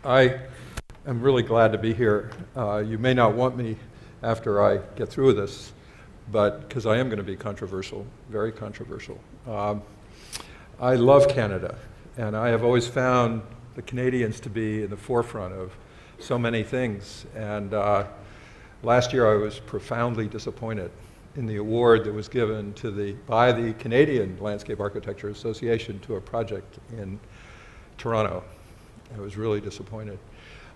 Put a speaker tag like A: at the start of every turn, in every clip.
A: I am really glad to be here. You may not want me after I get through with this, but because I am going to be controversial, very controversial. I love Canada, and I have always found the Canadians to be in the forefront of so many things. And last year I was profoundly disappointed in the award that was given to by the Canadian Landscape Architecture Association to a project in Toronto. I was really disappointed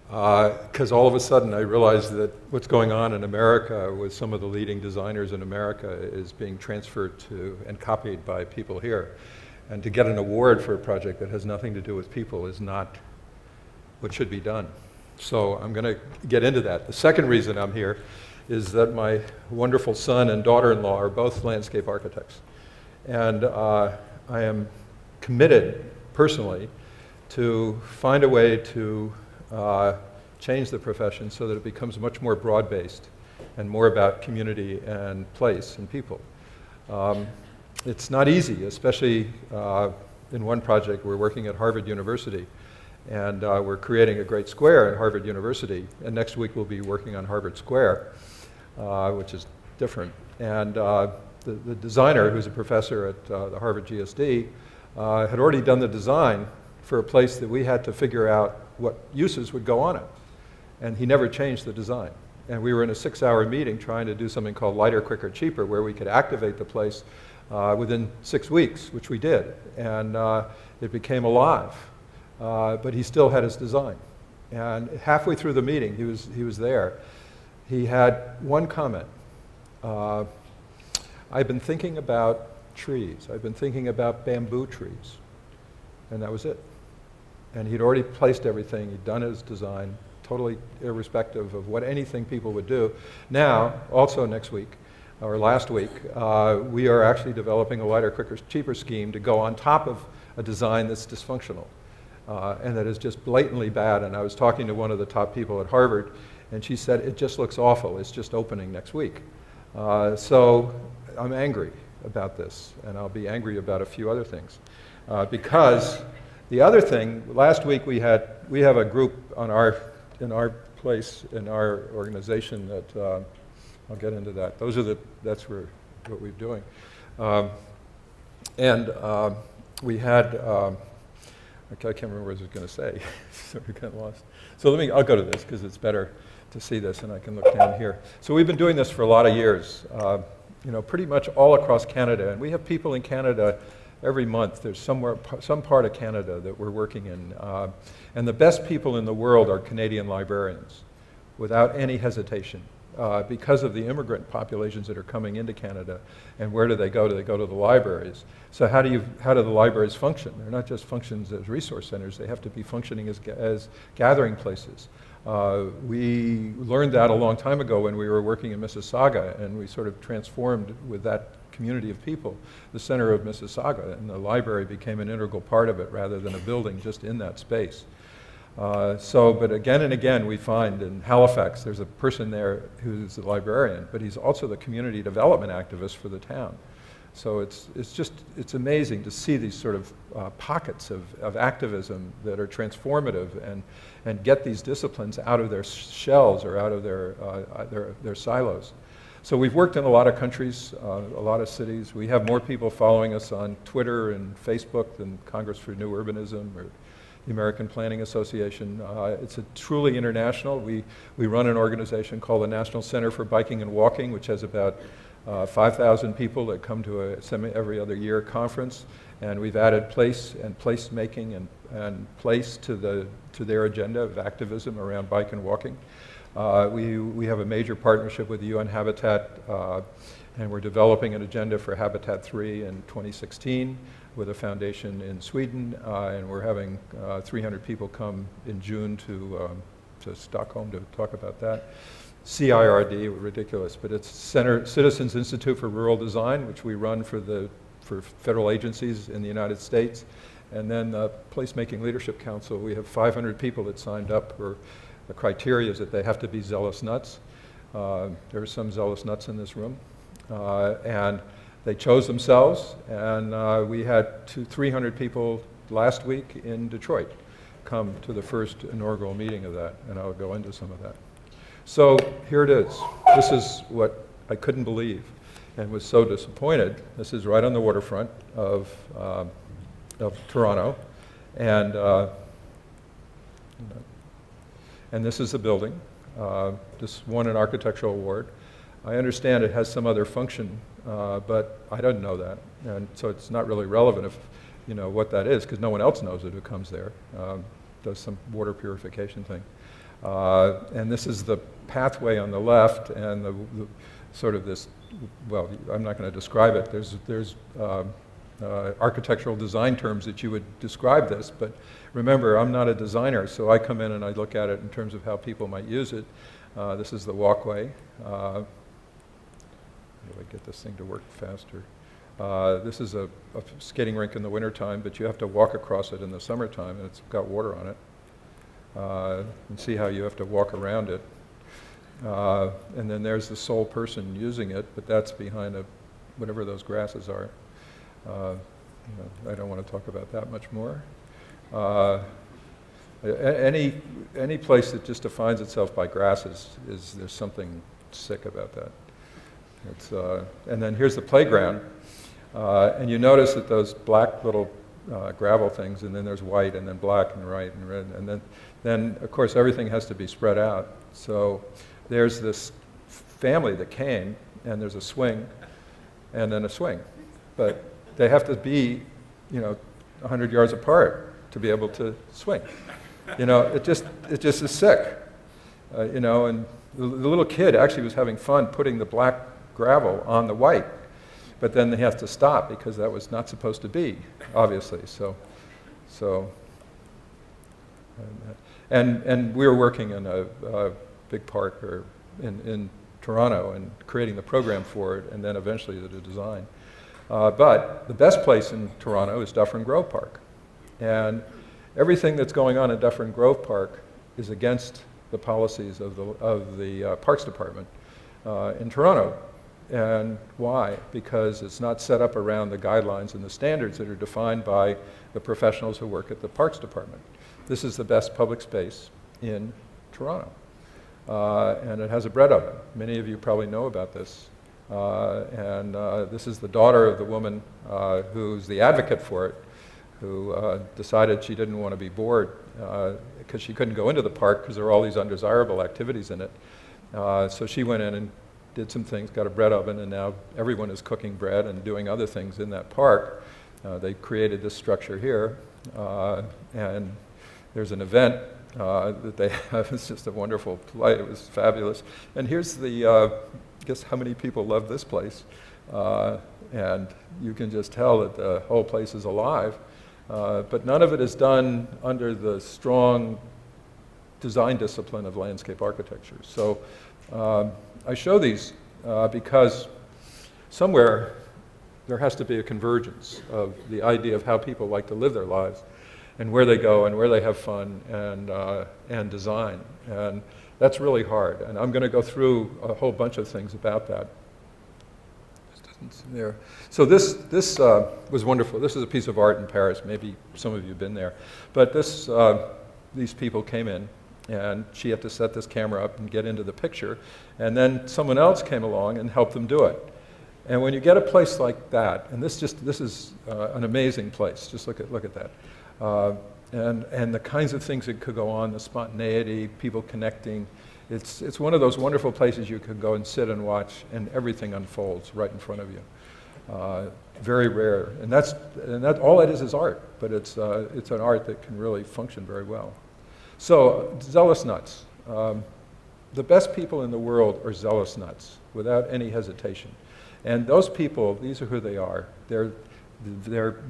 A: because all of a sudden I realized that what's going on in America with some of the leading designers in America is being transferred to and copied by people here. And to get an award for a project that has nothing to do with people is not what should be done. So I'm going to get into that. The second reason I'm here is that my wonderful son and daughter-in-law are both landscape architects. And I am committed personally to find a way to change the profession so that it becomes much more broad-based and more about community and place and people. It's not easy, especially in one project. We're working at Harvard University, and we're creating a great square at Harvard University, and next week we'll be working on Harvard Square, which is different. And the designer, who's a professor at the Harvard GSD, had already done the design for a place that we had to figure out what uses would go on it. And he never changed the design. And we were in a 6-hour meeting trying to do something called lighter, quicker, cheaper, where we could activate the place within 6 weeks, which we did. And it became alive. But he still had his design. And halfway through the meeting, he was there. He had one comment. I've been thinking about trees. I've been thinking about bamboo trees. And that was it. And he'd already placed everything. He'd done his design, totally irrespective of what anything people would do. Now, also next week, or last week, we are actually developing a lighter, quicker, cheaper scheme to go on top of a design that's dysfunctional and that is just blatantly bad. And I was talking to one of the top people at Harvard, and she said, it just looks awful. It's just opening next week. So I'm angry about this, and I'll be angry about a few other things. Because the other thing, last week we have a group in our place, in our organization that, I'll get into that. That's what we're doing. We had, I can't remember what I was going to say, so we got lost. So I'll go to this because it's better to see this and I can look down here. So we've been doing this for a lot of years, pretty much all across Canada. And we have people in Canada every month. There's some part of Canada that we're working in. And the best people in the world are Canadian librarians, without any hesitation. Because of the immigrant populations that are coming into Canada. And where do they go? Do they go to the libraries? So how do the libraries function? They're not just functions as resource centers, they have to be functioning as gathering places. We learned that a long time ago when we were working in Mississauga, and we sort of transformed with that community of people, the center of Mississauga, and the library became an integral part of it rather than a building just in that space. But again and again we find in Halifax there's a person there who's a librarian, but he's also the community development activist for the town. So it's amazing to see these sort of pockets of activism that are transformative and get these disciplines out of their shells or out of their silos. So we've worked in a lot of countries, a lot of cities. We have more people following us on Twitter and Facebook than Congress for New Urbanism or the American Planning Association. It's truly international. We run an organization called the National Center for Biking and Walking, which has about 5,000 people that come to a every other year conference. And we've added place and placemaking and place to their agenda of activism around bike and walking. We have a major partnership with the UN Habitat, and we're developing an agenda for Habitat 3 in 2016 with a foundation in Sweden, and we're having 300 people come in June to Stockholm to talk about that. CIRD, ridiculous, but it's Citizens Institute for Rural Design, which we run for federal agencies in the United States. And then the Placemaking Leadership Council, we have 500 people that signed up. For the criteria is that they have to be zealous nuts. There are some zealous nuts in this room. And they chose themselves, and we had 300 people last week in Detroit. come to the first inaugural meeting of that, and I'll go into some of that. So here it is. This is what I couldn't believe and was so disappointed. This is right on the waterfront of Toronto, and this is the building. This won an architectural award. I understand it has some other function, but I didn't know that, and so it's not really relevant if you know what that is, because no one else knows it who comes there. Does some water purification thing. And this is the pathway on the left, and the sort of this, well, I'm not going to describe it. There's architectural design terms that you would describe this, but remember, I'm not a designer, so I come in and I look at it in terms of how people might use it. This is the walkway. How do I get this thing to work faster? This is a skating rink in the wintertime, but you have to walk across it in the summertime, and it's got water on it. And see how you have to walk around it. And then there's the sole person using it, but that's behind whatever those grasses are. I don't want to talk about that much more. Any place that just defines itself by grasses there's something sick about that. And then here's the playground, and you notice that those black little gravel things, and then there's white, and then black, and white, and red, and then of course everything has to be spread out. So there's this family that came, and there's a swing, and then a swing, but they have to be, 100 yards apart to be able to swing. It just is sick, and the little kid actually was having fun putting the black gravel on the white, but then they have to stop because that was not supposed to be, obviously. And we were working in a big park in Toronto and creating the program for it, and then eventually the design. But the best place in Toronto is Dufferin Grove Park. And everything that's going on in Dufferin Grove Park is against the policies of the Parks Department in Toronto. And why? Because it's not set up around the guidelines and the standards that are defined by the professionals who work at the Parks Department. This is the best public space in Toronto. And it has a bread oven. Many of you probably know about this. And this is the daughter of the woman who's the advocate for it, who decided she didn't want to be bored because she couldn't go into the park because there were all these undesirable activities in it. So she went in and did some things, got a bread oven, and now everyone is cooking bread and doing other things in that park. They created this structure here, and there's an event that they have. It's just a wonderful play. It was fabulous. And here's guess how many people love this place. And you can just tell that the whole place is alive. But none of it is done under the strong design discipline of landscape architecture. So I show these because somewhere there has to be a convergence of the idea of how people like to live their lives and where they go and where they have fun and design. And that's really hard. And I'm going to go through a whole bunch of things about that. There. So this was wonderful. This is a piece of art in Paris. Maybe some of you have been there. But these people came in, and she had to set this camera up and get into the picture. And then someone else came along and helped them do it. And when you get a place like that, and this is an amazing place. Just look at that. And the kinds of things that could go on, the spontaneity, people connecting. It's one of those wonderful places you could go and sit and watch, and everything unfolds right in front of you. Very rare, and that all it is art, but it's an art that can really function very well. So zealous nuts. The best people in the world are zealous nuts, without any hesitation. And those people, these are who they are. They're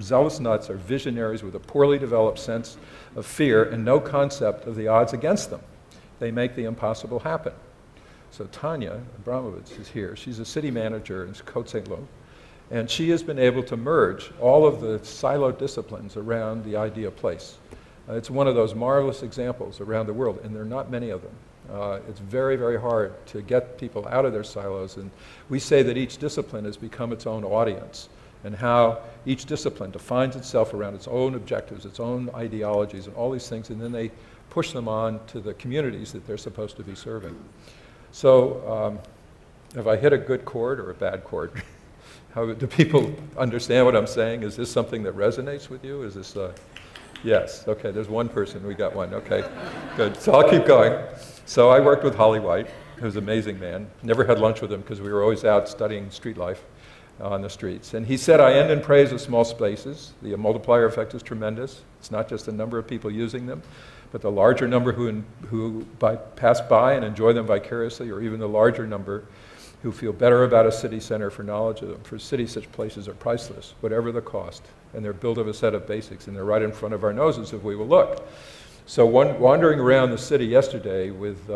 A: zealous nuts are visionaries with a poorly developed sense of fear and no concept of the odds against them. They make the impossible happen. So Tanya Abramovitz is here. She's a city manager in Côte Saint-Lô, and she has been able to merge all of the siloed disciplines around the idea place. It's one of those marvelous examples around the world, and there are not many of them. It's very, very hard to get people out of their silos, and we say that each discipline has become its own audience. and how each discipline defines itself around its own objectives, its own ideologies, and all these things, and then they push them on to the communities that they're supposed to be serving. So have I hit a good chord or a bad chord? How do people understand what I'm saying? Is this something that resonates with you? Is this yes, okay, there's one person, we got one, okay, good. So I'll keep going. So I worked with Holly White, who's an amazing man. Never had lunch with him because we were always out studying street life on the streets. And he said, I end in praise of small spaces. The multiplier effect is tremendous. It's not just the number of people using them, but the larger number who pass by and enjoy them vicariously, or even the larger number who feel better about a city center for knowledge of them. For cities, such places are priceless, whatever the cost. And they're built of a set of basics, and they're right in front of our noses if we will look. So wandering around the city yesterday with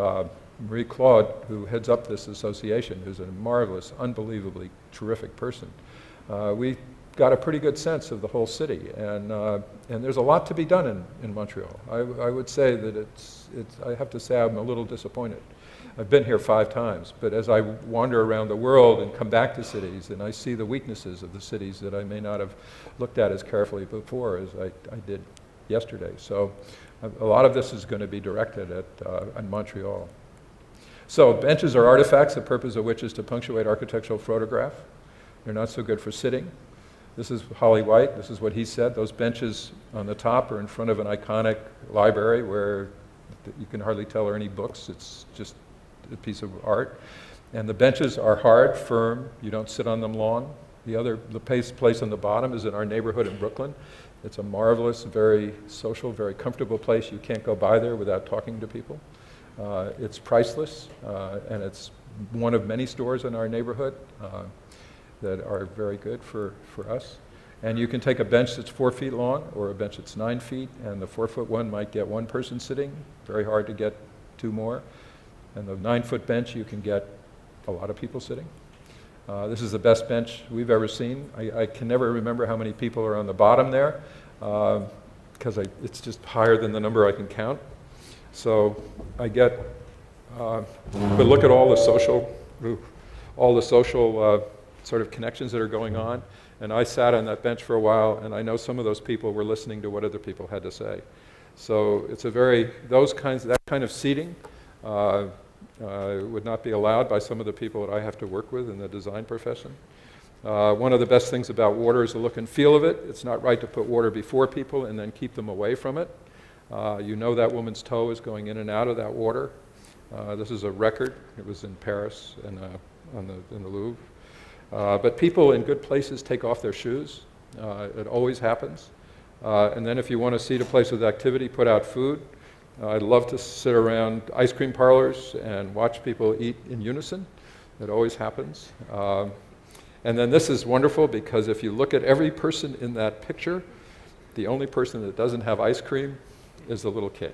A: Marie Claude, who heads up this association, who's a marvelous, unbelievably terrific person, we got a pretty good sense of the whole city. And there's a lot to be done in Montreal. I would say that I have to say I'm a little disappointed. I've been here 5 times, but as I wander around the world and come back to cities, and I see the weaknesses of the cities that I may not have looked at as carefully before as I did yesterday. So a lot of this is going to be directed at Montreal. So benches are artifacts, the purpose of which is to punctuate architectural photograph. They're not so good for sitting. This is Holly White. This is what he said. Those benches on the top are in front of an iconic library where you can hardly tell are any books. It's just a piece of art. And the benches are hard, firm. You don't sit on them long. The place on the bottom is in our neighborhood in Brooklyn. It's a marvelous, very social, very comfortable place. You can't go by there without talking to people. It's priceless, and it's one of many stores in our neighborhood that are very good for us. And you can take a bench that's 4 feet long or a bench that's 9 feet, and the 4-foot one might get 1 person sitting. Very hard to get 2 more. And the 9-foot bench, you can get a lot of people sitting. This is the best bench we've ever seen. I can never remember how many people are on the bottom there, because it's just higher than the number I can count. So I get, but look at all the social sort of connections that are going on. And I sat on that bench for a while, and I know some of those people were listening to what other people had to say. So it's that kind of seating would not be allowed by some of the people that I have to work with in the design profession. One of the best things about water is the look and feel of it. It's not right to put water before people and then keep them away from it. You know that woman's toe is going in and out of that water. This is a record. It was in Paris in the Louvre. But people in good places take off their shoes. It always happens. And then if you want to seat a place with activity, put out food. I'd love to sit around ice cream parlors and watch people eat in unison. It always happens. And then this is wonderful because if you look at every person in that picture, the only person that doesn't have ice cream is the little kid.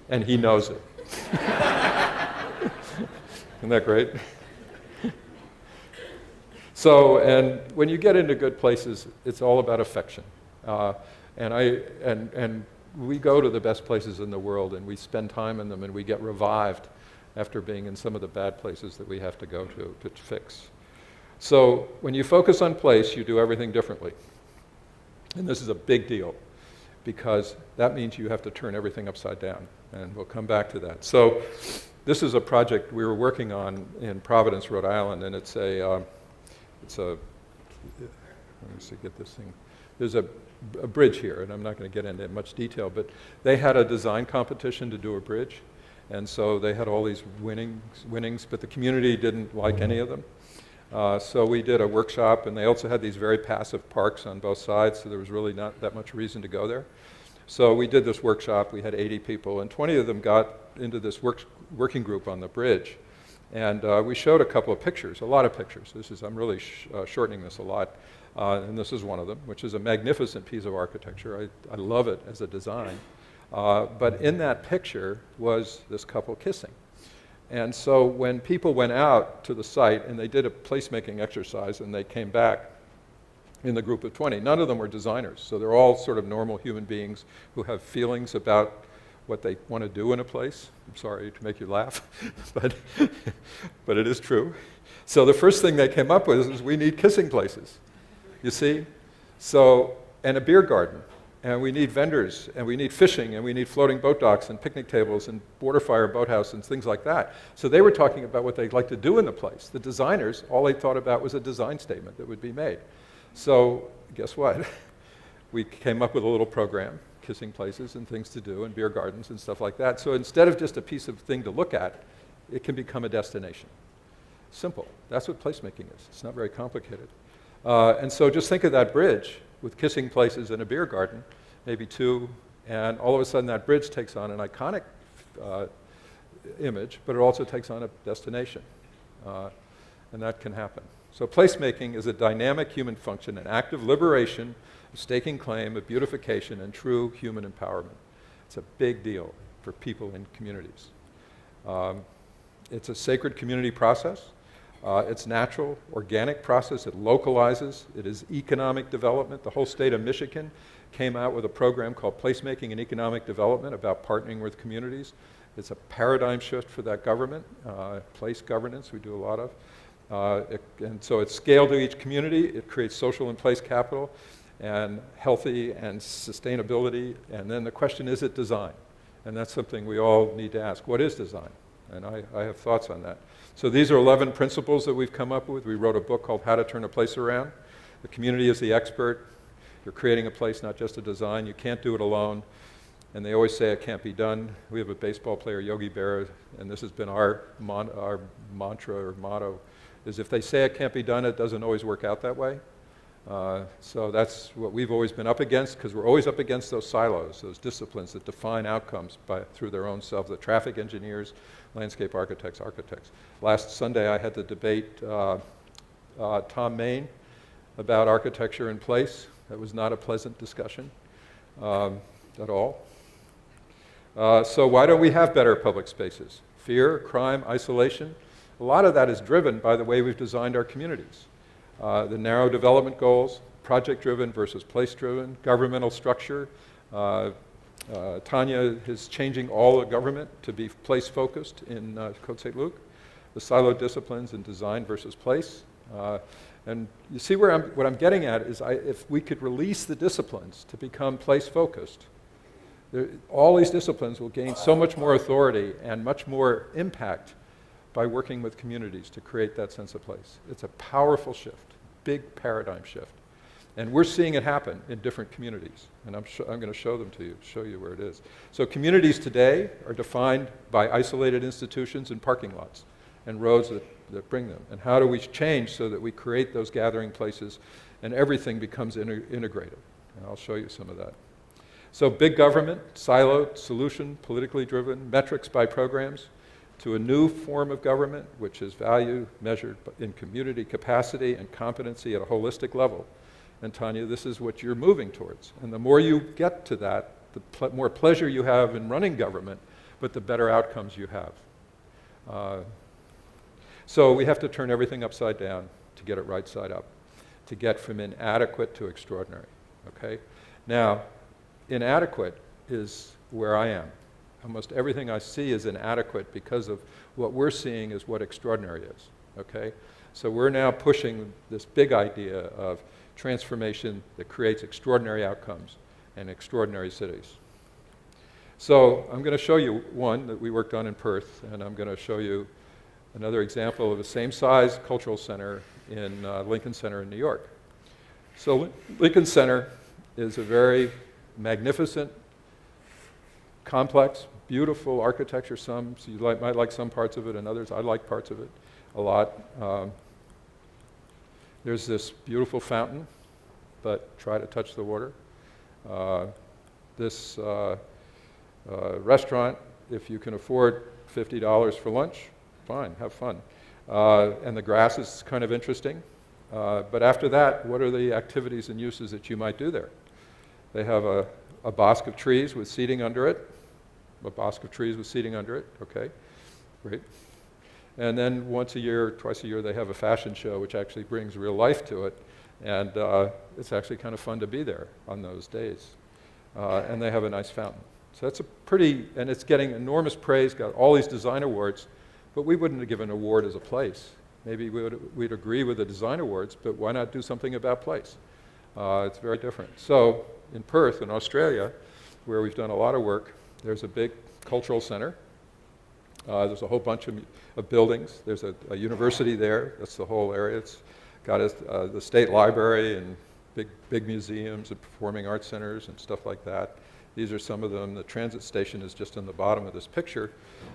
A: And he knows it. Isn't that great? So, and when you get into good places, it's all about affection. And we go to the best places in the world, and we spend time in them, and we get revived after being in some of the bad places that we have to go to fix. So when you focus on place, you do everything differently. And this is a big deal, because that means you have to turn everything upside down, and we'll come back to that. So this is a project we were working on in Providence, Rhode Island, and it's a let me see, get this thing. There's a bridge here, and I'm not going to get into much detail, but they had a design competition to do a bridge, and so they had all these winnings, but the community didn't like any of them. So we did a workshop, and they also had these very passive parks on both sides, so there was really not that much reason to go there. So we did this workshop. We had 80 people, and 20 of them got into this working group on the bridge. And we showed a couple of pictures, a lot of pictures. I'm really shortening this a lot. And this is one of them, which is a magnificent piece of architecture. I love it as a design. But in that picture was this couple kissing. And so when people went out to the site and they did a placemaking exercise and they came back in the group of 20, none of them were designers. So they're all sort of normal human beings who have feelings about what they want to do in a place. I'm sorry to make you laugh, but it is true. So the first thing they came up with is we need kissing places, you see? So, and a beer garden, and we need vendors, and we need fishing, and we need floating boat docks, and picnic tables, and border fire boathouse, and things like that. So they were talking about what they'd like to do in the place. The designers, all they thought about was a design statement that would be made. So guess what? We came up with a little program, kissing places and things to do, and beer gardens and stuff like that. So instead of just a piece of thing to look at, it can become a destination. Simple. That's what placemaking is. It's not very complicated. And so just think of that bridge with kissing places and a beer garden, maybe two, and all of a sudden that bridge takes on an iconic image, but it also takes on a destination. And that can happen. So placemaking is a dynamic human function, an act of liberation, of staking claim, of beautification, and true human empowerment. It's a big deal for people in communities. It's a sacred community process. It's natural, organic process. It localizes. It is economic development. The whole state of Michigan came out with a program called Placemaking and Economic Development about partnering with communities. It's a paradigm shift for that government, place governance we do a lot of. And so it's scaled to each community. It creates social and place capital and healthy and sustainability. And then the question, is it design? And that's something we all need to ask. What is design? And I have thoughts on that. So these are 11 principles that we've come up with. We wrote a book called How to Turn a Place Around. The community is the expert. You're creating a place, not just a design. You can't do it alone. And they always say it can't be done. We have a baseball player, Yogi Berra, and this has been our mantra or motto, is if they say it can't be done, it doesn't always work out that way. So that's what we've always been up against, because we're always up against those silos, those disciplines that define outcomes through their own selves, the traffic engineers, landscape architects. Last Sunday I had to debate Tom Main about architecture in place. That was not a pleasant discussion at all. So why don't we have better public spaces? Fear, crime, isolation. A lot of that is driven by the way we've designed our communities. The narrow development goals, project-driven versus place-driven, governmental structure. Tanya is changing all the government to be place-focused in Côte Saint-Luc. The siloed disciplines in design versus place. And you see what I'm getting at is if we could release the disciplines to become place-focused, all these disciplines will gain so much more authority and much more impact by working with communities to create that sense of place. It's a powerful shift, big paradigm shift. And we're seeing it happen in different communities. And I'm going to show them to you, show you where it is. So communities today are defined by isolated institutions and parking lots and roads that bring them. And how do we change so that we create those gathering places and everything becomes integrated? And I'll show you some of that. So big government, siloed, solution, politically driven, metrics by programs, to a new form of government, which is value measured in community capacity and competency at a holistic level. And Tanya, this is what you're moving towards. And the more you get to that, the more pleasure you have in running government, but the better outcomes you have. So we have to turn everything upside down to get it right side up, to get from inadequate to extraordinary, okay? Now, inadequate is where I am. Almost everything I see is inadequate because of what we're seeing is what extraordinary is, okay? So we're now pushing this big idea of transformation that creates extraordinary outcomes and extraordinary cities. So I'm going to show you one that we worked on in Perth, and I'm going to show you another example of the same size cultural center in Lincoln Center in New York. So Lincoln Center is a very magnificent, complex, beautiful architecture. So you might like some parts of it, and others, I like parts of it a lot. There's this beautiful fountain, but try to touch the water. This restaurant, if you can afford $50 for lunch, fine, have fun. And the grass is kind of interesting. But after that, what are the activities and uses that you might do there? They have a bosque of trees with seating under it. A bosque of trees with seating under it, okay, great. And then once a year, twice a year, they have a fashion show, which actually brings real life to it. And it's actually kind of fun to be there on those days. And they have a nice fountain. So that's a pretty, and it's getting enormous praise, got all these design awards, but we wouldn't have given an award as a place. Maybe we'd agree with the design awards, but why not do something about place? It's very different. So in Perth, in Australia, where we've done a lot of work, there's a big cultural center. There's a whole bunch of buildings. There's a university there. That's the whole area. It's got the state library and big museums and performing arts centers and stuff like that. These are some of them. The transit station is just in the bottom of this picture.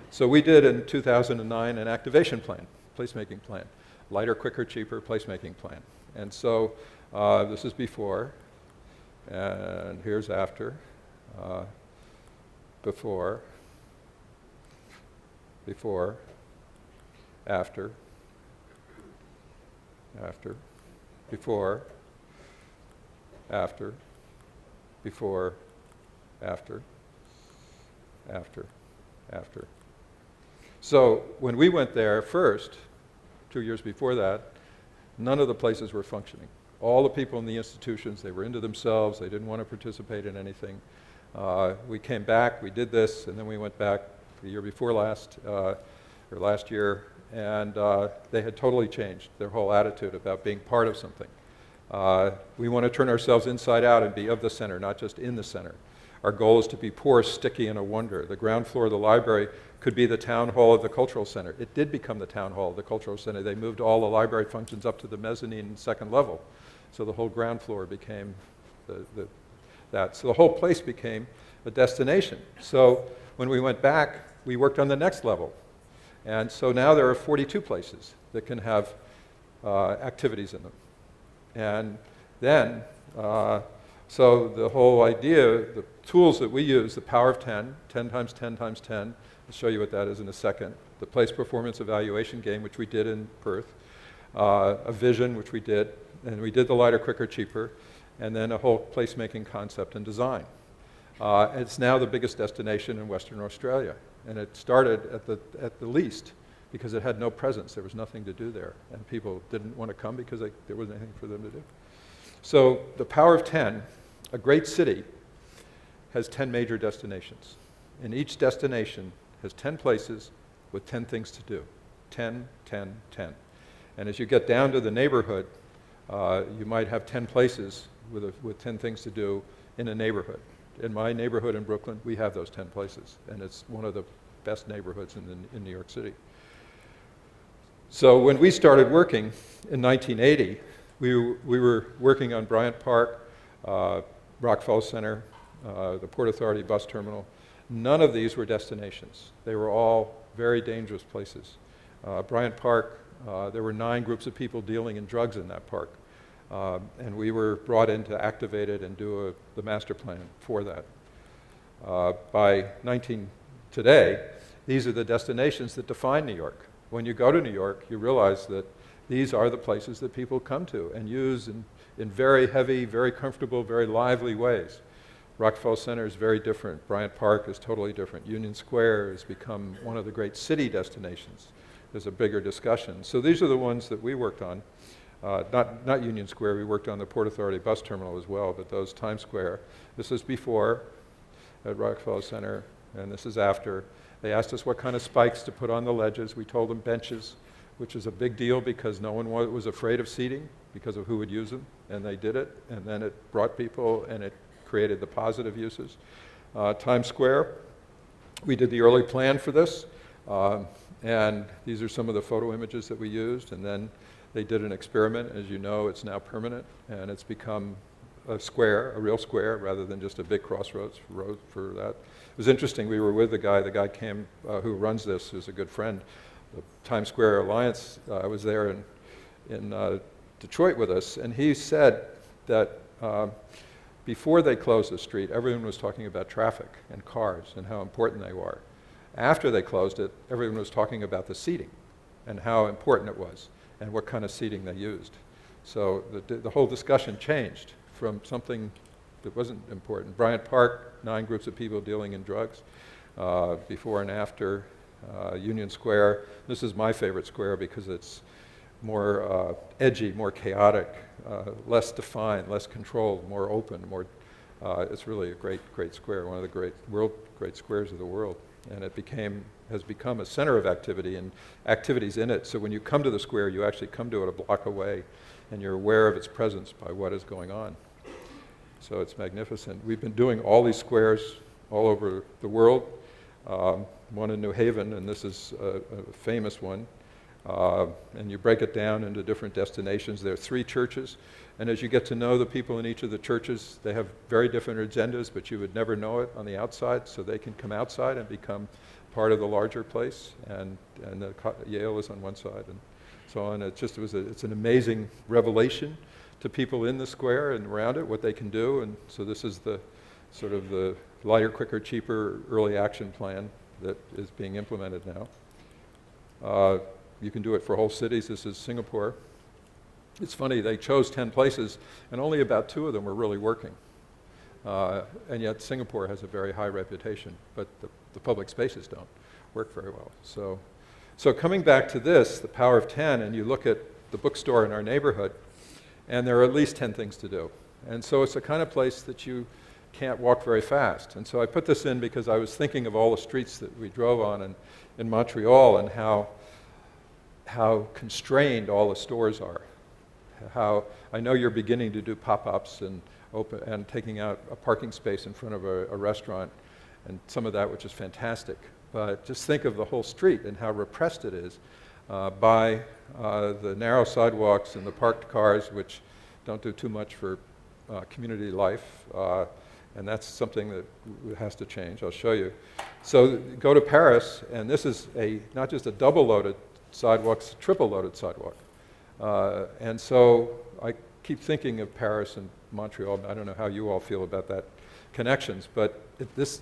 A: So we did in 2009 an activation plan, placemaking plan. Lighter, quicker, cheaper placemaking plan. And so this is before, and here's after. Before, after, before, after, before, after, after. So when we went there first, 2 years before that, none of the places were functioning. All the people in the institutions, they were into themselves, they didn't want to participate in anything. We came back, we did this, and then we went back the year before last, or last year, and they had totally changed their whole attitude about being part of something. We want to turn ourselves inside out and be of the center, not just in the center. Our goal is to be poor, sticky, and a wonder. The ground floor of the library could be the town hall of the cultural center. It did become the town hall of the cultural center. They moved all the library functions up to the mezzanine second level. So the whole ground floor became that. So the whole place became a destination. So when we went back, we worked on the next level. And so now there are 42 places that can have activities in them. And then, so the whole idea, the tools that we use, the power of 10, 10 times 10 times 10, I'll show you what that is in a second, the place performance evaluation game, which we did in Perth, a vision, which we did, and we did the lighter, quicker, cheaper, and then a whole placemaking concept and design. It's now the biggest destination in Western Australia, and it started at the least because it had no presence. There was nothing to do there, and people didn't want to come because there wasn't anything for them to do. So the power of 10, a great city has 10 major destinations, and each destination has 10 places with 10 things to do. 10, 10, 10. And as you get down to the neighborhood, you might have 10 places with 10 things to do in a neighborhood. In my neighborhood in Brooklyn, we have those 10 places, and it's one of the best neighborhoods in New York City. So when we started working in 1980, we were working on Bryant Park, Rockefeller Center, the Port Authority bus terminal. None of these were destinations. They were all very dangerous places. Bryant Park, there were 9 groups of people dealing in drugs in that park. And we were brought in to activate it and do the master plan for that. By today, these are the destinations that define New York. When you go to New York, you realize that these are the places that people come to and use in very heavy, very comfortable, very lively ways. Rockefeller Center is very different. Bryant Park is totally different. Union Square has become one of the great city destinations. There's a bigger discussion. So these are the ones that we worked on. Not Union Square, we worked on the Port Authority bus terminal as well, but those Times Square. This is before at Rockefeller Center, and this is after. They asked us what kind of spikes to put on the ledges. We told them benches, which is a big deal because no one was afraid of seating because of who would use them, and they did it, and then it brought people, and it created the positive uses. Times Square, we did the early plan for this, and these are some of the photo images that we used, and then they did an experiment. As you know, it's now permanent, and it's become a square, a real square, rather than just a big crossroads road for that. It was interesting, we were with the guy came, who runs this, who's a good friend. The Times Square Alliance was there in Detroit with us, and he said that before they closed the street, everyone was talking about traffic and cars and how important they were. After they closed it, everyone was talking about the seating and how important it was and what kind of seating they used. So the whole discussion changed from something that wasn't important. Bryant Park, 9 groups of people dealing in drugs, before and after. Union Square, this is my favorite square because it's more edgy, more chaotic, less defined, less controlled, more open, more It's really a great square, one of the great squares of the world. And it has become a center of activity and activities in it. So when you come to the square, you actually come to it a block away, and you're aware of its presence by what is going on. So it's magnificent. We've been doing all these squares all over the world. One in New Haven, and this is a famous one. And you break it down into different destinations. There are 3 churches, and as you get to know the people in each of the churches, they have very different agendas, but you would never know it on the outside, so they can come outside and become part of the larger place, and Yale is on one side, and so on. It's an amazing revelation to people in the square and around it, what they can do, and so this is the sort of the lighter, quicker, cheaper early action plan that is being implemented now. You can do it for whole cities. This is Singapore. It's funny, they chose 10 places, and only about 2 of them were really working. And yet Singapore has a very high reputation, but the public spaces don't work very well. So coming back to this, the power of 10, and you look at the bookstore in our neighborhood, and there are at least 10 things to do. And so it's the kind of place that you can't walk very fast. And so I put this in because I was thinking of all the streets that we drove on in Montreal, and how constrained all the stores are. How I know you're beginning to do pop-ups and taking out a parking space in front of a restaurant, and some of that, which is fantastic. But just think of the whole street and how repressed it is by the narrow sidewalks and the parked cars, which don't do too much for community life. And that's something that has to change. I'll show you. So go to Paris, and this is not just a double-loaded sidewalk, it's a triple-loaded sidewalk. And so I keep thinking of Paris and Montreal. I don't know how you all feel about that connections, but this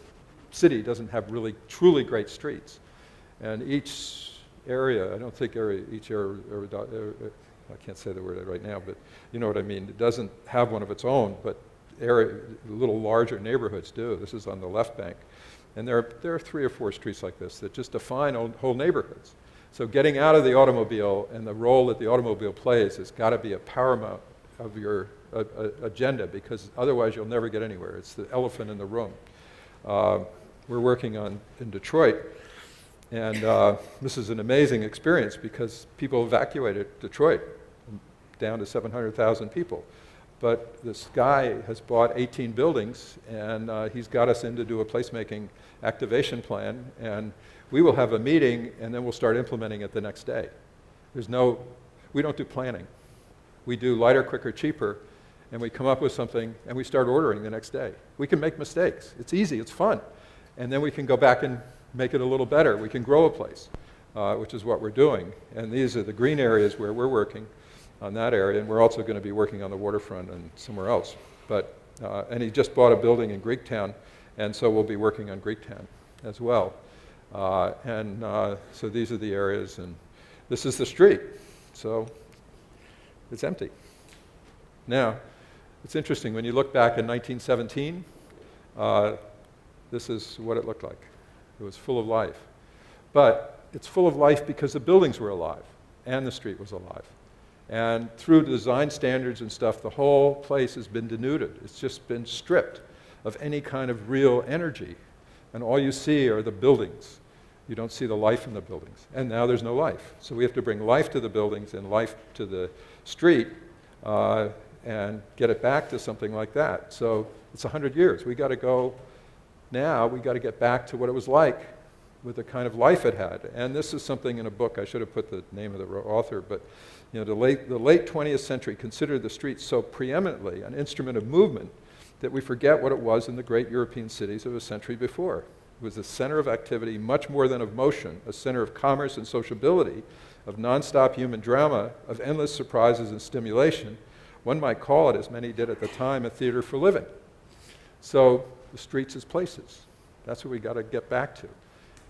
A: city doesn't have really truly great streets. And each area, I don't think each area, I can't say the word right now, but you know what I mean. It doesn't have one of its own, but little larger neighborhoods do. This is on the left bank. And there are 3 or 4 streets like this that just define whole neighborhoods. So getting out of the automobile and the role that the automobile plays has got to be a paramount of your agenda, because otherwise you'll never get anywhere. It's the elephant in the room. We're working in Detroit, and this is an amazing experience because people evacuated Detroit down to 700,000 people. But this guy has bought 18 buildings, and he's got us in to do a placemaking activation plan, and we will have a meeting, and then we'll start implementing it the next day. We don't do planning. We do lighter, quicker, cheaper, and we come up with something, and we start ordering the next day. We can make mistakes. It's easy, it's fun. And then we can go back and make it a little better. We can grow a place, which is what we're doing. And these are the green areas where we're working on that area, and we're also going to be working on the waterfront and somewhere else. And he just bought a building in Greektown, and so we'll be working on Greektown as well. So these are the areas, and this is the street. So it's empty. Now, it's interesting, when you look back in 1917, this is what it looked like. It was full of life. But it's full of life because the buildings were alive, and the street was alive. And through design standards and stuff, the whole place has been denuded. It's just been stripped of any kind of real energy. And all you see are the buildings. You don't see the life in the buildings. And now there's no life. So we have to bring life to the buildings and life to the street and get it back to something like that. So it's 100 years. We got to go now. We got to get back to what it was like with the kind of life it had. And this is something in a book. I should have put the name of the author, but the late 20th century considered the streets so preeminently an instrument of movement that we forget what it was in the great European cities of a century before. It was a center of activity much more than of motion, a center of commerce and sociability, of nonstop human drama, of endless surprises and stimulation. One might call it, as many did at the time, a theater for living. So the streets as places. That's what we got to get back to.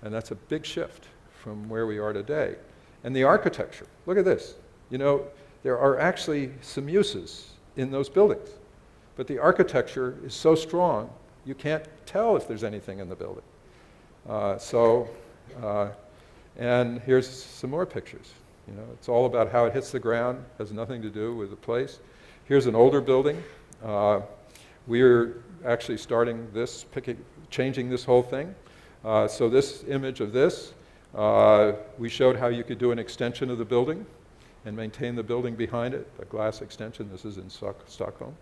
A: And that's a big shift from where we are today. And the architecture, look at this. There are actually some uses in those buildings. But the architecture is so strong, you can't tell if there's anything in the building. And here's some more pictures. It's all about how it hits the ground, has nothing to do with the place. Here's an older building. We're actually starting this, changing this whole thing. So this image of this, we showed how you could do an extension of the building and maintain the building behind it, a glass extension. This is in Stockholm.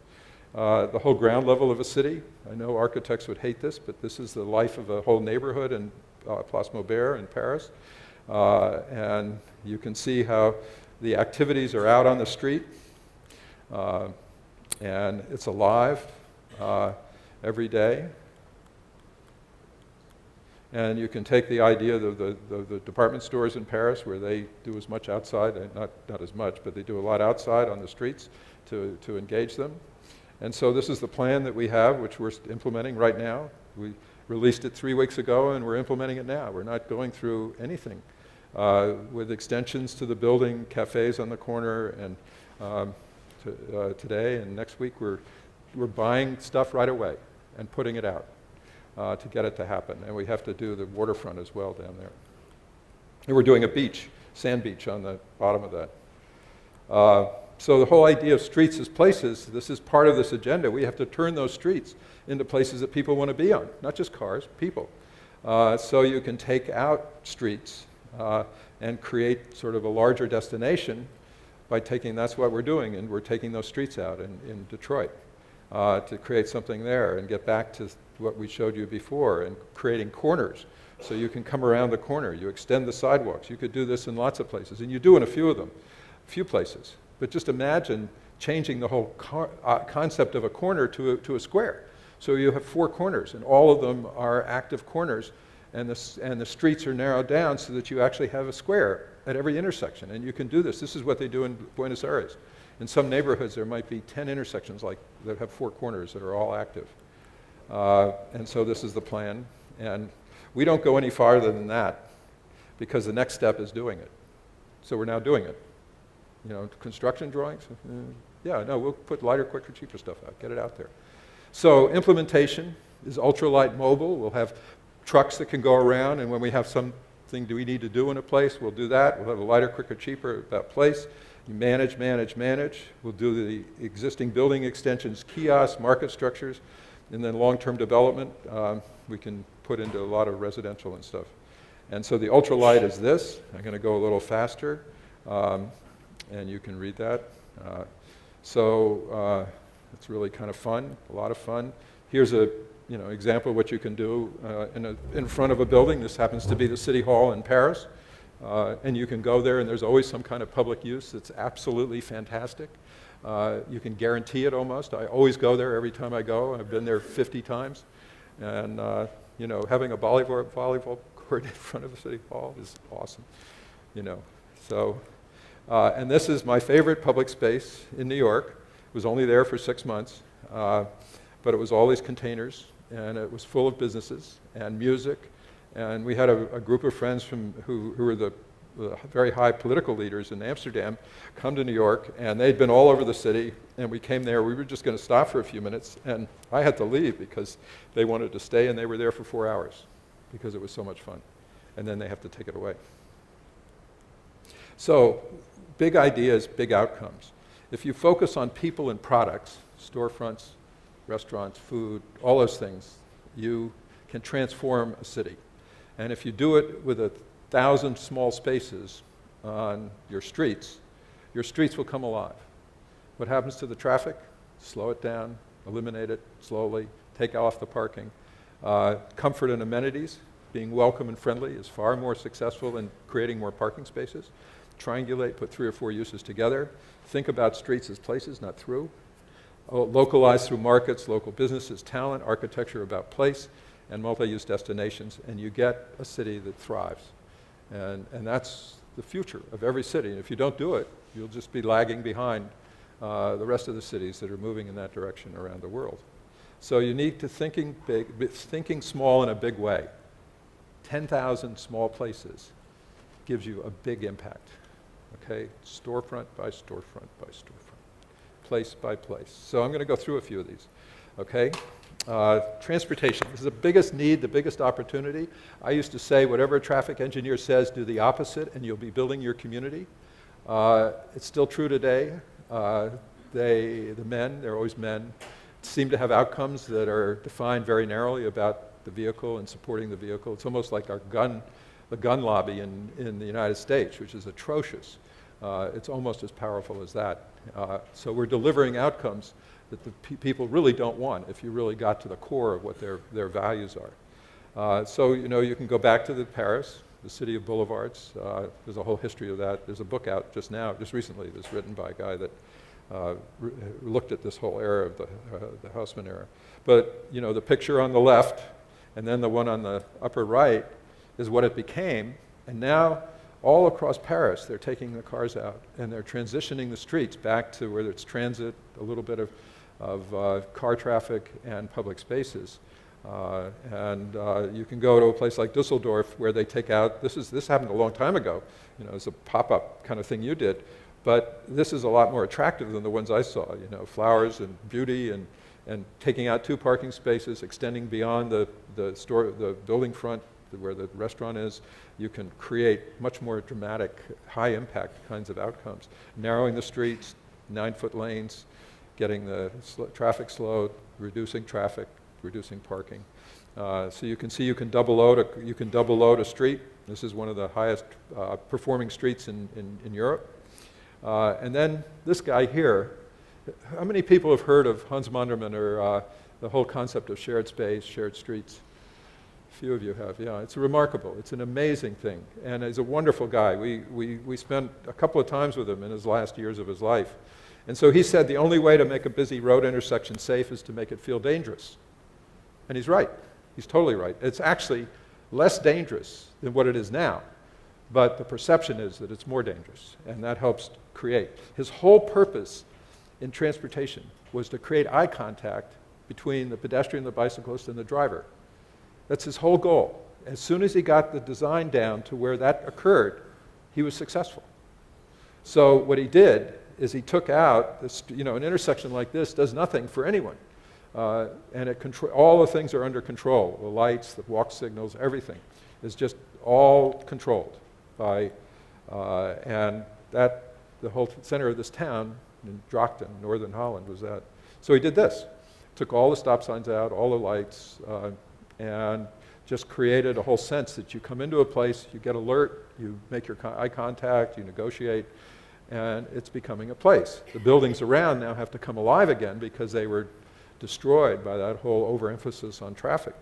A: The whole ground level of a city. I know architects would hate this, but this is the life of a whole neighborhood in Place Maubert in Paris. And you can see how the activities are out on the street. And it's alive every day. And you can take the idea of the department stores in Paris, where they do as much outside, not as much, but they do a lot outside on the streets to engage them. And so this is the plan that we have, which we're implementing right now. We released it 3 weeks ago, and we're implementing it now. We're not going through anything with extensions to the building, cafes on the corner, and today and next week we're buying stuff right away and putting it out to get it to happen. And we have to do the waterfront as well down there. And we're doing a beach, sand beach on the bottom of that. So the whole idea of streets as places, this is part of this agenda. We have to turn those streets into places that people want to be on, not just cars, people. So you can take out streets and create sort of a larger destination by taking, that's what we're doing, and we're taking those streets out in Detroit to create something there and get back to what we showed you before and creating corners. So you can come around the corner, you extend the sidewalks. You could do this in lots of places, and you do in a few of them, a few places. But just imagine changing the whole concept of a corner to a square. So you have 4 corners, and all of them are active corners, and the streets are narrowed down so that you actually have a square at every intersection. And you can do this. This is what they do in Buenos Aires. In some neighborhoods, there might be 10 intersections that have 4 corners that are all active. And so this is the plan. And we don't go any farther than that because the next step is doing it. So we're now doing it. You know, construction drawings? Yeah, no, we'll put lighter, quicker, cheaper stuff out, get it out there. So implementation is ultralight mobile. We'll have trucks that can go around, and when we have something we need to do in a place, we'll do that. We'll have a lighter, quicker, cheaper that place. You manage. We'll do the existing building extensions, kiosks, market structures, and then long-term development we can put into a lot of residential and stuff. And so the ultralight is this. I'm going to go a little faster. And you can read that. So it's really kind of fun, a lot of fun. Here's a example of what you can do in front of a building. This happens to be the City Hall in Paris. And you can go there, and there's always some kind of public use that's absolutely fantastic. You can guarantee it almost. I always go there every time I go. I've been there 50 times. And having a volleyball court in front of the City Hall is awesome. So. And this is my favorite public space in New York. It was only there for 6 months, but it was all these containers, and it was full of businesses and music. And we had a group of friends who were the very high political leaders in Amsterdam come to New York, and they'd been all over the city, and we came there. We were just going to stop for a few minutes, and I had to leave because they wanted to stay, and they were there for 4 hours because it was so much fun. And then they have to take it away. So, big ideas, big outcomes. If you focus on people and products, storefronts, restaurants, food, all those things, you can transform a city. And if you do it with 1,000 small spaces on your streets will come alive. What happens to the traffic? Slow it down, eliminate it slowly, take off the parking. Comfort and amenities, being welcome and friendly is far more successful than creating more parking spaces. Triangulate, put 3 or 4 uses together. Think about streets as places, not through. Localize through markets, local businesses, talent, architecture about place, and multi-use destinations, and you get a city that thrives. And that's the future of every city. And if you don't do it, you'll just be lagging behind the rest of the cities that are moving in that direction around the world. So you need to thinking big, thinking small in a big way. 10,000 small places gives you a big impact. Okay, storefront by storefront by storefront, place by place. So I'm going to go through a few of these. Okay, transportation. This is the biggest need, the biggest opportunity. I used to say, whatever a traffic engineer says, do the opposite, and you'll be building your community. It's still true today. The men, they're always men, seem to have outcomes that are defined very narrowly about the vehicle and supporting the vehicle. It's almost like the gun lobby in the United States, which is atrocious. It's almost as powerful as that. So we're delivering outcomes that the people really don't want if you really got to the core of what their values are. So, you can go back to Paris, the city of boulevards. There's a whole history of that. There's a book out just recently, that's written by a guy that looked at this whole era of the Haussmann era. But, the picture on the left and then the one on the upper right is what it became. And now, all across Paris, they're taking the cars out and they're transitioning the streets back to whether it's transit, a little bit of car traffic and public spaces. You can go to a place like Dusseldorf where they take out, this happened a long time ago, it's a pop-up kind of thing you did, but this is a lot more attractive than the ones I saw, flowers and beauty and taking out 2 parking spaces, extending beyond the building front where the restaurant is. You can create much more dramatic, high-impact kinds of outcomes. Narrowing the streets, 9-foot lanes, getting the traffic slowed, reducing traffic, reducing parking. So you can see you can double load a street. This is one of the highest performing streets in Europe. And then this guy here. How many people have heard of Hans Monderman or the whole concept of shared space, shared streets? A few of you have, yeah. It's remarkable. It's an amazing thing. And he's a wonderful guy. We spent a couple of times with him in his last years of his life. And so he said the only way to make a busy road intersection safe is to make it feel dangerous. And he's right. He's totally right. It's actually less dangerous than what it is now. But the perception is that it's more dangerous. And that helps create. His whole purpose in transportation was to create eye contact between the pedestrian, the bicyclist, and the driver. That's his whole goal. As soon as he got the design down to where that occurred, he was successful. So what he did is he took out, this, an intersection like this does nothing for anyone. And all the things are under control. The lights, the walk signals, everything is just all controlled by, and that, the whole center of this town in Drachten, Northern Holland, was that. So he did this. Took all the stop signs out, all the lights, and just created a whole sense that you come into a place, you get alert, you make your eye contact, you negotiate, and it's becoming a place. The buildings around now have to come alive again because they were destroyed by that whole overemphasis on traffic.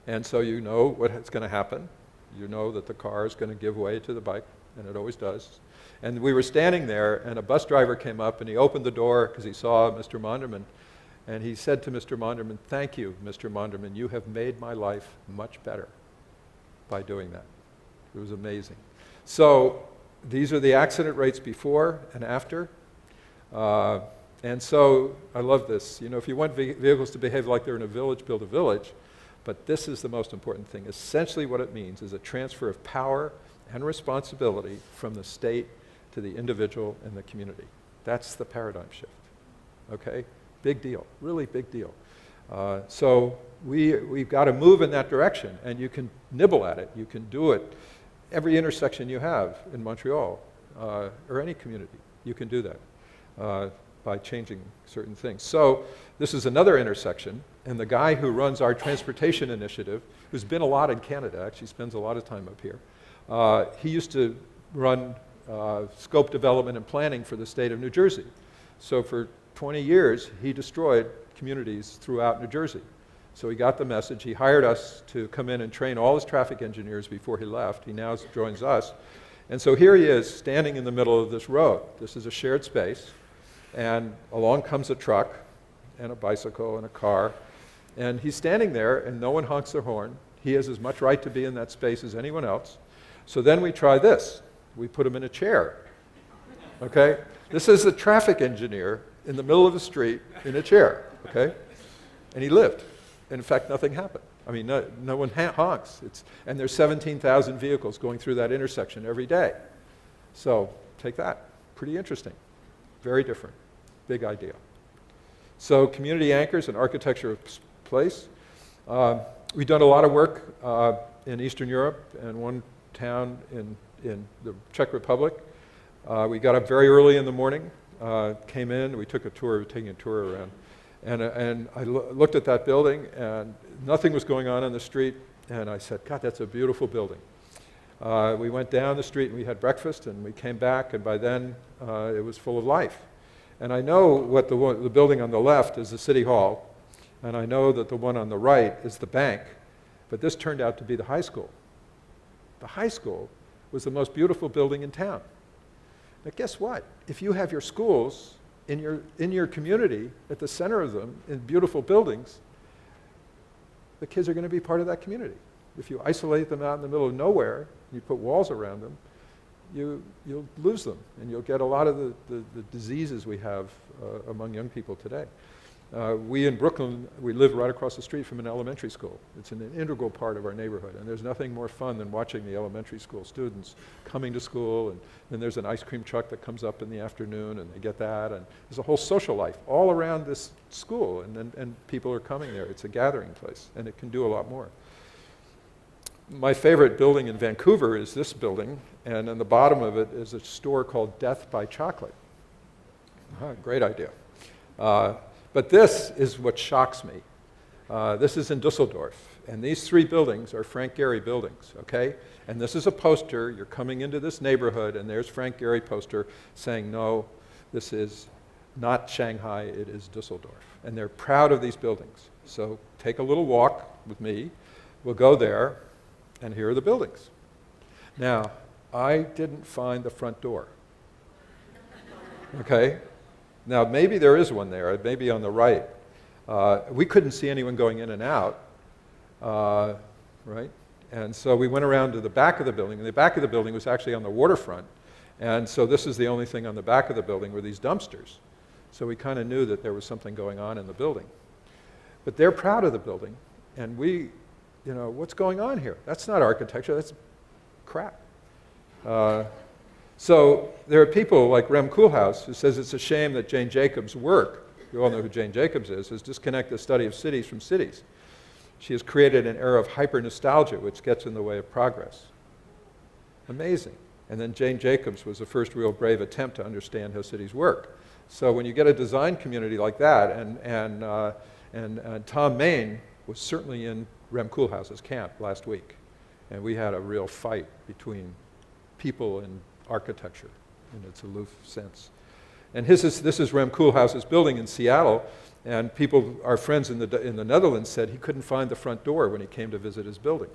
A: And so you know what's going to happen. You know that the car is going to give way to the bike, and it always does. And we were standing there, and a bus driver came up, and he opened the door because he saw Mr. Monderman. And he said to Mr. Monderman, "Thank you, Mr. Monderman. You have made my life much better by doing that." It was amazing. So these are the accident rates before and after. And so I love this. If you want vehicles to behave like they're in a village, build a village. But this is the most important thing. Essentially what it means is a transfer of power and responsibility from the state to the individual and the community. That's the paradigm shift. Okay? Big deal, really big deal. So we've got to move in that direction, and you can nibble at it. You can do it every intersection you have in Montreal or any community. You can do that by changing certain things. So this is another intersection, and the guy who runs our transportation initiative, who's been a lot in Canada, actually spends a lot of time up here, he used to run scope development and planning for the state of New Jersey. So for 20 years, he destroyed communities throughout New Jersey. So he got the message. He hired us to come in and train all his traffic engineers before he left. He now joins us. And so here he is standing in the middle of this road. This is a shared space. And along comes a truck and a bicycle and a car. And he's standing there, and no one honks their horn. He has as much right to be in that space as anyone else. So then we try this. We put him in a chair. Okay? This is a traffic engineer in the middle of the street in a chair, okay? And he lived. And in fact, nothing happened. I mean, no one honks. And there's 17,000 vehicles going through that intersection every day. So take that. Pretty interesting. Very different. Big idea. So community anchors and architecture of place. We've done a lot of work in Eastern Europe and one town in the Czech Republic. We got up very early in the morning came in. We took a tour, taking a tour around. And I looked at that building, and nothing was going on the street. And I said, God, that's a beautiful building. We went down the street, and we had breakfast, and we came back, and by then, it was full of life. And I know what the building on the left is the City Hall, and I know that the one on the right is the bank, but this turned out to be the high school. The high school was the most beautiful building in town. Now guess what? If you have your schools in your community, at the center of them, in beautiful buildings, the kids are going to be part of that community. If you isolate them out in the middle of nowhere, and you put walls around them, you'll lose them, and you'll get a lot of the diseases we have among young people today. We in Brooklyn, we live right across the street from an elementary school. It's an integral part of our neighborhood, and there's nothing more fun than watching the elementary school students coming to school, and then there's an ice cream truck that comes up in the afternoon, and they get that, and there's a whole social life all around this school, and people are coming there. It's a gathering place, and it can do a lot more. My favorite building in Vancouver is this building, and on the bottom of it is a store called Death by Chocolate. Great idea. But this is what shocks me. This is in Dusseldorf, and these three buildings are Frank Gehry buildings, okay? And this is a poster. You're coming into this neighborhood, and there's Frank Gehry poster saying, no, this is not Shanghai, it is Dusseldorf. And they're proud of these buildings. So take a little walk with me. We'll go there, and here are the buildings. Now, I didn't find the front door, okay? Now, maybe there is one there, maybe on the right. We couldn't see anyone going in and out, right? And so we went around to the back of the building, and the back of the building was actually on the waterfront. And so this is the only thing on the back of the building were these dumpsters. So we kind of knew that there was something going on in the building. But they're proud of the building, and we, you know, what's going on here? That's not architecture, that's crap. So there are people like Rem Koolhaas who says it's a shame that Jane Jacobs' work, you all know who Jane Jacobs is disconnect the study of cities from cities. She has created an era of hyper-nostalgia which gets in the way of progress. Amazing. And then Jane Jacobs was the first real brave attempt to understand how cities work. So when you get a design community like that, and Tom Main was certainly in Rem Koolhaas's camp last week, and we had a real fight between people and architecture in its aloof sense. And this is Rem Koolhaas's building in Seattle, and people, our friends in the Netherlands said he couldn't find the front door when he came to visit his building.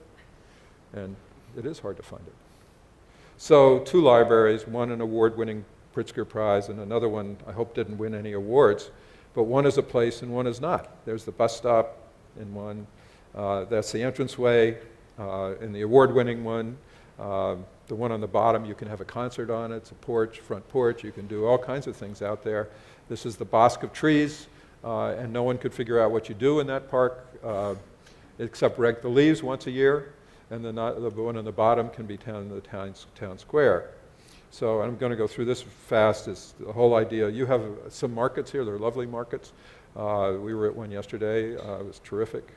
A: And it is hard to find it. So 2 libraries, one an award-winning Pritzker Prize, and another one I hope didn't win any awards, but one is a place and one is not. There's the bus stop in one, that's the entranceway in the award-winning one. The one on the bottom, you can have a concert on it. It's a porch, front porch. You can do all kinds of things out there. This is the bosque of trees, and no one could figure out what you do in that park except rake the leaves once a year, and the one on the bottom can be the town square. So I'm going to go through this fast. It's the whole idea. You have some markets here. They're lovely markets. We were at one yesterday. It was terrific.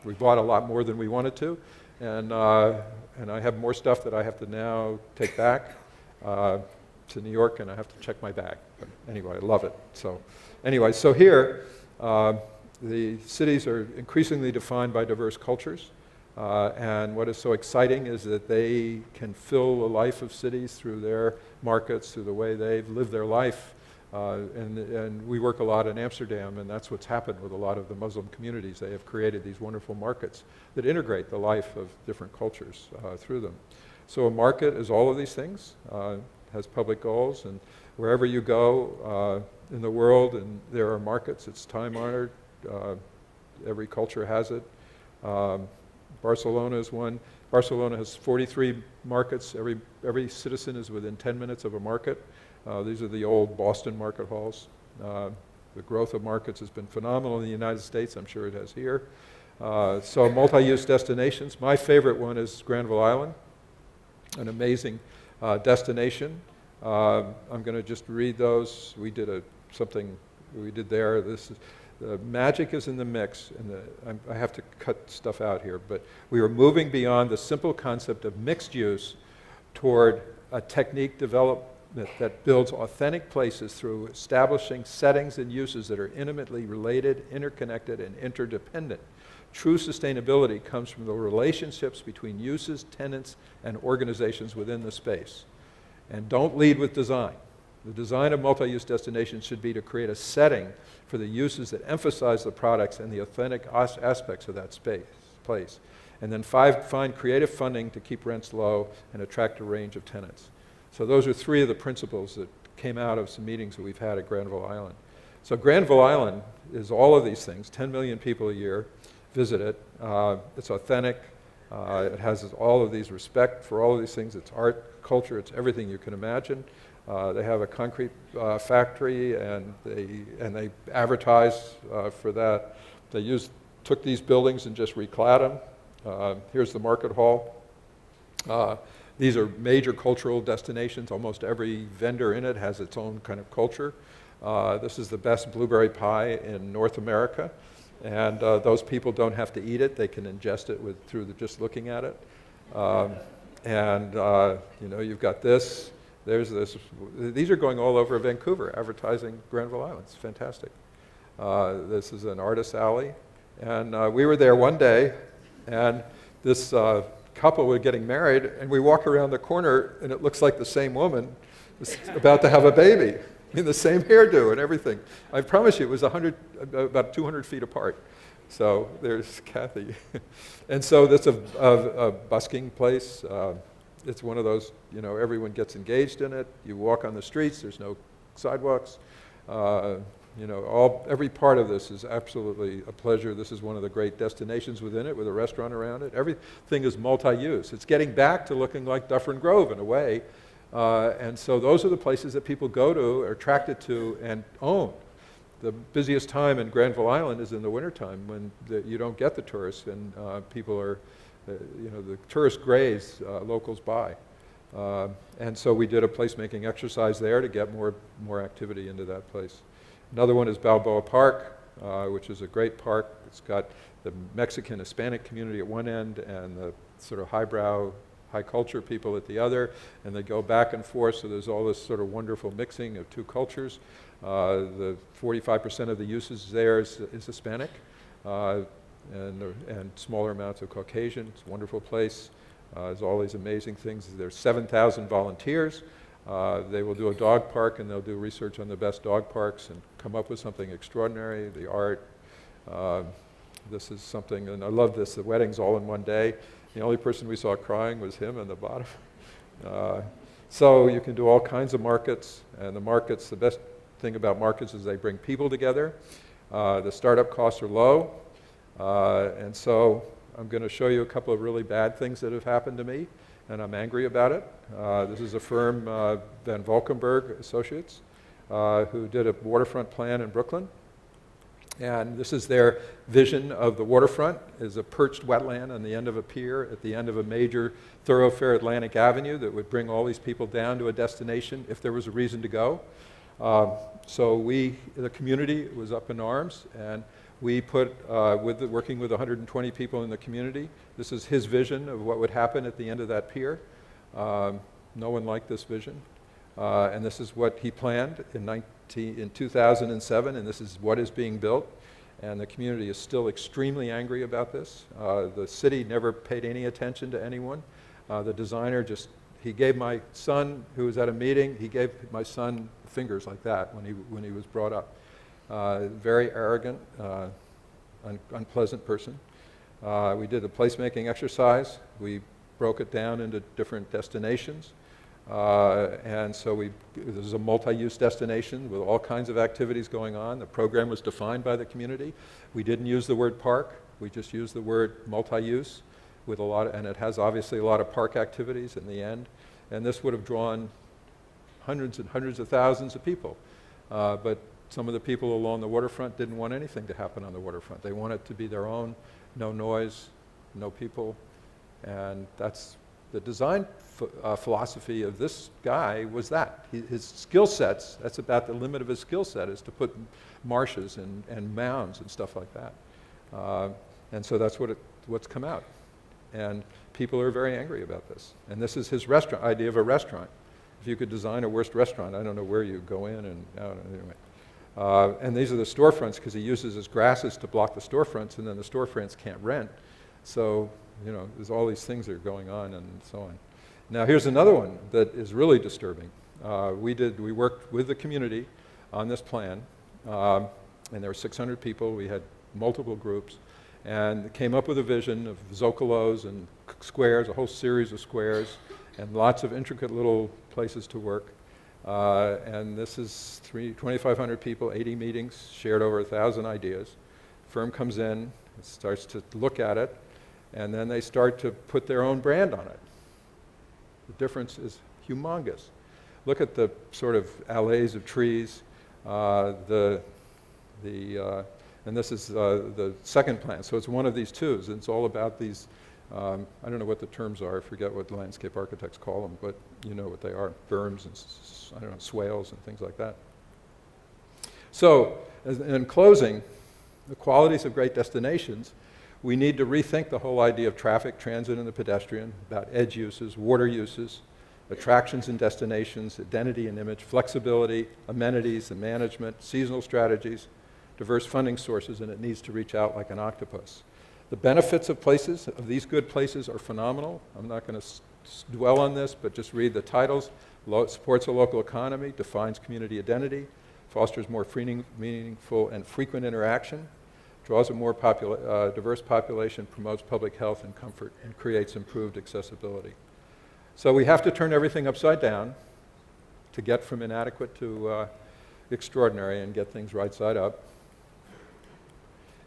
A: We bought a lot more than we wanted to. And I have more stuff that I have to now take back to New York, and I have to check my bag. But anyway, I love it. So anyway, so here, the cities are increasingly defined by diverse cultures. And what is so exciting is that they can fill the life of cities through their markets, through the way they've lived their life. And we work a lot in Amsterdam, and that's what's happened with a lot of the Muslim communities. They have created these wonderful markets that integrate the life of different cultures through them. So a market is all of these things, has public goals, and wherever you go in the world, and there are markets, it's time-honored. Every culture has it. Barcelona is one. Barcelona has 43 markets. Every citizen is within 10 minutes of a market. These are the old Boston market halls. The growth of markets has been phenomenal in the United States. I'm sure it has here. So multi-use destinations. My favorite one is Granville Island, an amazing destination. I'm going to just read those. We did something we did there. The magic is in the mix, and I have to cut stuff out here, but we are moving beyond the simple concept of mixed use toward a technique developed that builds authentic places through establishing settings and uses that are intimately related, interconnected, and interdependent. True sustainability comes from the relationships between uses, tenants, and organizations within the space. And don't lead with design. The design of multi-use destinations should be to create a setting for the uses that emphasize the products and the authentic aspects of that place. And then find creative funding to keep rents low and attract a range of tenants. So those are three of the principles that came out of some meetings that we've had at Granville Island. So Granville Island is all of these things. 10 million people a year visit it. It's authentic. It has all of these respect for all of these things. It's art, culture, it's everything you can imagine. They have a concrete factory, and they advertise for that. They took these buildings and just reclad them. Here's the market hall. These are major cultural destinations. Almost every vendor in it has its own kind of culture. This is the best blueberry pie in North America, and those people don't have to eat it. They can ingest it through just looking at it. You've got this. There's this. These are going all over Vancouver, advertising Granville Island. It's fantastic. This is an artist alley. And we were there one day, and this couple were getting married, and we walk around the corner, and it looks like the same woman is about to have a baby. I mean, the same hairdo and everything. I promise you, it was about 200 feet apart. So there's Kathy. And so that's a busking place. It's one of those, everyone gets engaged in it. You walk on the streets, there's no sidewalks. Every part of this is absolutely a pleasure. This is one of the great destinations within it, with a restaurant around it. Everything is multi-use. It's getting back to looking like Dufferin Grove in a way. And so those are the places that people go to, are attracted to, and own. The busiest time in Granville Island is in the wintertime, when you don't get the tourists, and people are, the tourists graze locals by. And so we did a placemaking exercise there to get more activity into that place. Another one is Balboa Park, which is a great park. It's got the Mexican Hispanic community at one end and the sort of highbrow, high culture people at the other, and they go back and forth, so there's all this sort of wonderful mixing of two cultures. The 45% of the uses there is Hispanic, and smaller amounts of Caucasian. It's a wonderful place. There's all these amazing things. There's 7,000 volunteers. They will do a dog park, and they'll do research on the best dog parks and come up with something extraordinary. The art. This is something, and I love this. The wedding's all in one day. The only person we saw crying was him in the bottom. So you can do all kinds of markets, and the best thing about markets is they bring people together. The startup costs are low, and so I'm going to show you a couple of really bad things that have happened to me, and I'm angry about it. This is a firm, Van Valkenburg Associates, who did a waterfront plan in Brooklyn. And this is their vision of the waterfront, is a perched wetland on the end of a pier at the end of a major thoroughfare, Atlantic Avenue, that would bring all these people down to a destination if there was a reason to go. So the community was up in arms, and we put, working with 120 people in the community, this is his vision of what would happen at the end of that pier. No one liked this vision. And this is what he planned in 2007, and this is what is being built. And the community is still extremely angry about this. The city never paid any attention to anyone. The designer he gave my son, who was at a meeting, he gave my son fingers like that when he was brought up. Very arrogant, unpleasant person. We did a placemaking exercise. We broke it down into different destinations. And so this is a multi-use destination with all kinds of activities going on. The program was defined by the community. We didn't use the word park. We just used the word multi-use with and it has obviously a lot of park activities in the end. And this would have drawn hundreds and hundreds of thousands of people. But some of the people along the waterfront didn't want anything to happen on the waterfront. They want it to be their own, no noise, no people. And that's the design philosophy of this guy was that. His skill sets, that's about the limit of his skill set, is to put marshes and mounds and stuff like that. And so that's what's come out. And people are very angry about this. And this is his idea of a restaurant. If you could design a worst restaurant, I don't know where you go in and out. Anyway. And these are the storefronts because he uses his grasses to block the storefronts, and then the storefronts can't rent. So, there's all these things that are going on and so on. Now, here's another one that is really disturbing. We worked with the community on this plan, and there were 600 people. We had multiple groups, and came up with a vision of zocolos and squares, a whole series of squares, and lots of intricate little places to work. And this is 2,500 people, 80 meetings, shared over 1,000 ideas. Firm comes in, starts to look at it, and then they start to put their own brand on it. The difference is humongous. Look at the sort of alleys of trees, and this is the second plan. So it's one of these twos. And it's all about these, I don't know what the terms are. I forget what landscape architects call them, but you know what they are. Berms and, I don't know, swales and things like that. So in closing, the qualities of great destinations, we need to rethink the whole idea of traffic, transit, and the pedestrian, about edge uses, water uses, attractions and destinations, identity and image, flexibility, amenities and management, seasonal strategies, diverse funding sources, and it needs to reach out like an octopus. The benefits of places, of these good places, are phenomenal. I'm not going to dwell on this, but just read the titles. Supports a local economy, defines community identity, fosters more meaningful and frequent interaction, draws a more diverse population, promotes public health and comfort, and creates improved accessibility. So we have to turn everything upside down to get from inadequate to extraordinary and get things right side up.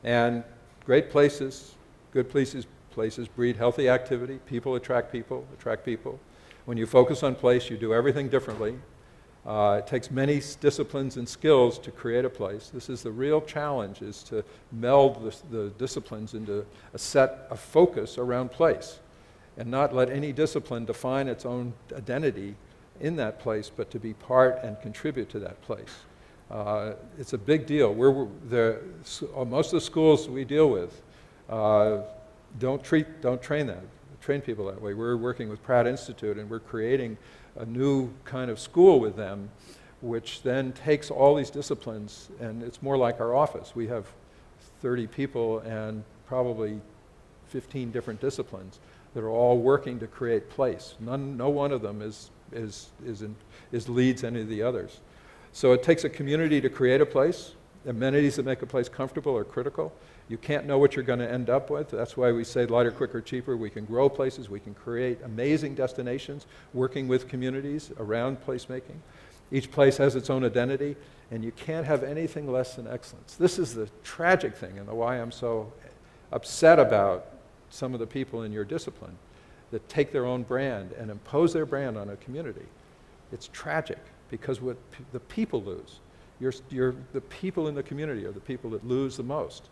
A: And great places, good places breed healthy activity. People attract people, When you focus on place, you do everything differently. It takes many disciplines and skills to create a place. This is the real challenge, is to meld the disciplines into a set of focus around place and not let any discipline define its own identity in that place, but to be part and contribute to that place. It's a big deal. Most of the schools we deal with don't train people that way. We're working with Pratt Institute, and we're creating a new kind of school with them, which then takes all these disciplines, and it's more like our office. We have 30 people and probably 15 different disciplines that are all working to create place. No one of them leads any of the others. So it takes a community to create a place. Amenities that make a place comfortable are critical. You can't know what you're going to end up with. That's why we say lighter, quicker, cheaper. We can grow places. We can create amazing destinations working with communities around placemaking. Each place has its own identity, and you can't have anything less than excellence. This is the tragic thing and why I'm so upset about some of the people in your discipline that take their own brand and impose their brand on a community. It's tragic because what the people lose. The people in the community are the people that lose the most.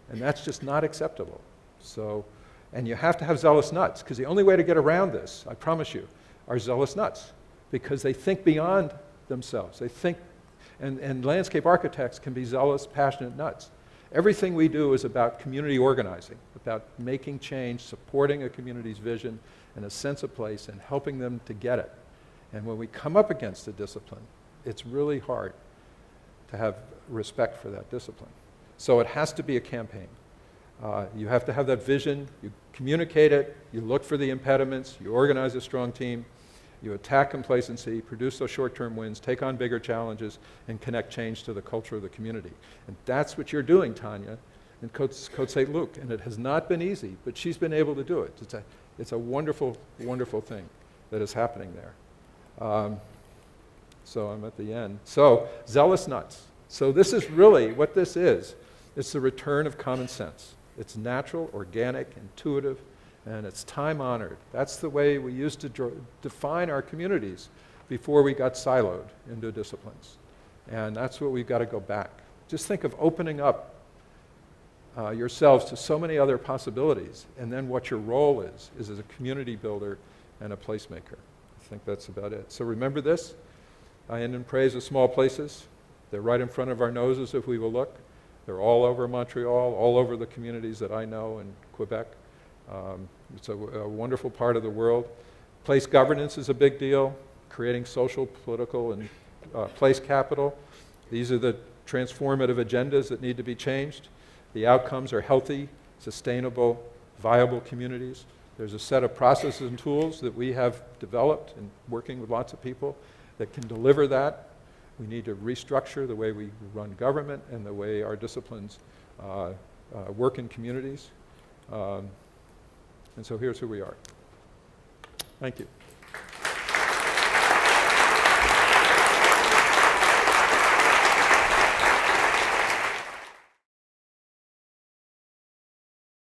A: And that's just not acceptable. So, and you have to have zealous nuts, because the only way to get around this, I promise you, are zealous nuts, because they think beyond themselves. They think, and landscape architects can be zealous, passionate nuts. Everything we do is about community organizing, about making change, supporting a community's vision and a sense of place, and helping them to get it. And when we come up against a discipline, it's really hard to have respect for that discipline. So it has to be a campaign. You have to have that vision, you communicate it, you look for the impediments, you organize a strong team, you attack complacency, produce those short-term wins, take on bigger challenges, and connect change to the culture of the community. And that's what you're doing, Tanya, in Côte St. Luc. And it has not been easy, but she's been able to do it. It's a wonderful, wonderful thing that is happening there. So I'm at the end. So, zealous nuts. So this is really what this is. It's the return of common sense. It's natural, organic, intuitive, and it's time-honored. That's the way we used to define our communities before we got siloed into disciplines. And that's what we've got to go back. Just think of opening up yourselves to so many other possibilities, and then what your role is as a community builder and a placemaker. I think that's about it. So remember this. I end in praise of small places. They're right in front of our noses if we will look. They're all over Montreal, all over the communities that I know in Quebec. It's a wonderful part of the world. Place governance is a big deal. creating social, political, and place capital. These are the transformative agendas that need to be changed. The outcomes are healthy, sustainable, viable communities. There's a set of processes and tools that we have developed and working with lots of people that can deliver that. We need to restructure the way we run government and the way our disciplines work in communities. And so here's who we are. Thank you.